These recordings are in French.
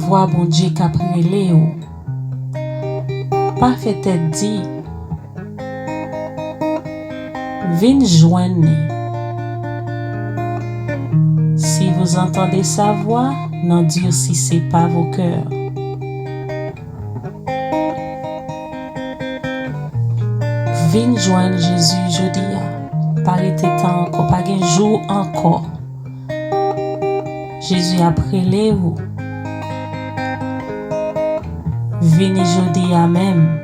voix bon Dieu qu'a prélé ou. Pas fait tête dit. Vin joindre. Si vous entendez sa voix, n'endurcissez pas vos cœurs. Vin joindre Jésus jodia. Paraît temps encore, pas un jour encore. Jésus a prélé ou. Vini jodia même.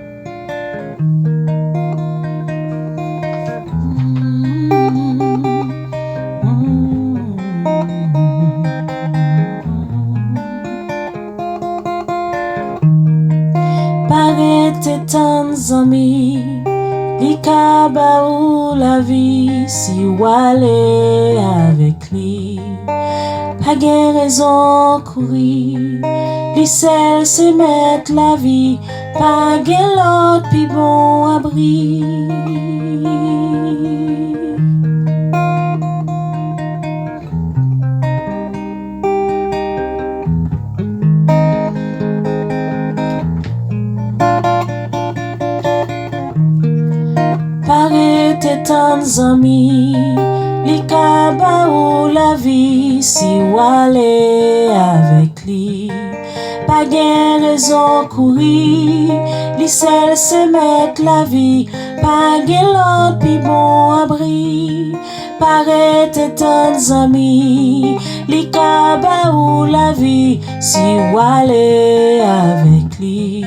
Paraît tant amis. Li ka ba ou la vie si ou ale avec lui. Pas gen raison courir. Li sel se met la vie. Pas gen l'autre pi bon abri. Paraît tant amis, li ka ba ou la vie si ou ale avec lui. Pas gen raison courir, li sel se met la vie. Pas gen l'autre pi bon abri. Paraît tant amis, li ka ba ou la vie si ou ale avec lui.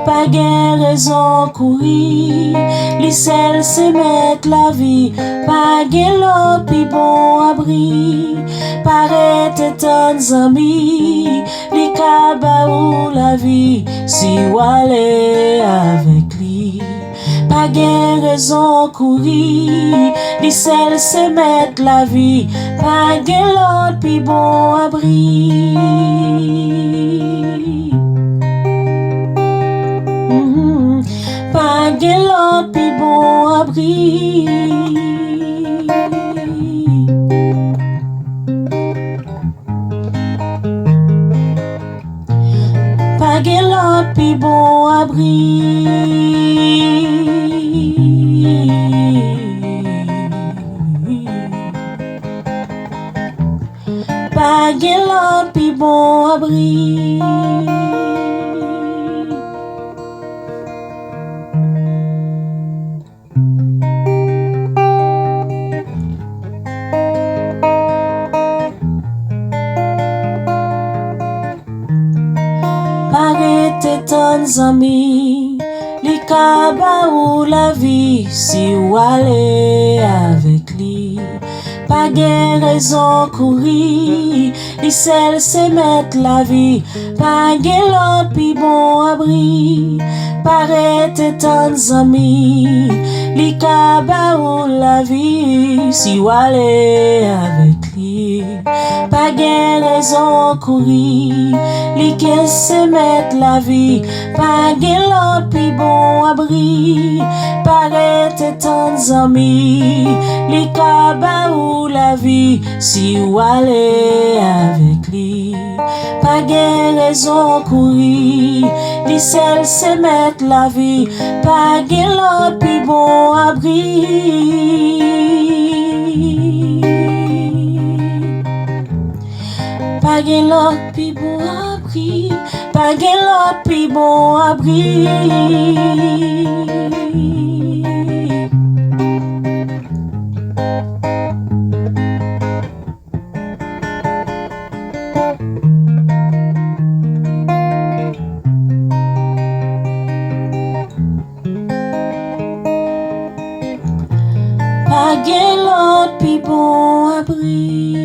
Pas gen raison courir, li sel se met la vie. Pas gen l'autre pi bon abri. Paraît tant amis, li ka ba ou la vie si ou ale avec lui. Pas gen raison courir, li sel se met la vie. Pas gen l'autre pi bon abri. Pas gen l'autre pi bon abri. Pas gen l'autre pi bon abri. Pas gen l'autre pi bon abri. Paraît tant amis, li ka ba ou la vie si ou ale avec lui. Pas gen raison courir, li sel se met la vie. Pas gen l'autre pi bon abri. Paraît tant amis, li ka ba ou la vie si ou ale avec lui. Pas gen raison courir, li ke se met la vie. Pas gen l'autre pi bon abri. Paraît tant amis, li ka ba ou la vie si ou ale avec lui. Pas gen raison courir, li sel se met la vie. Pas gen l'autre pi bon abri. Pas gen l'autre pi bon abri. Pas gen l'autre pi bon abri. Pas gen l'autre pi bon abri.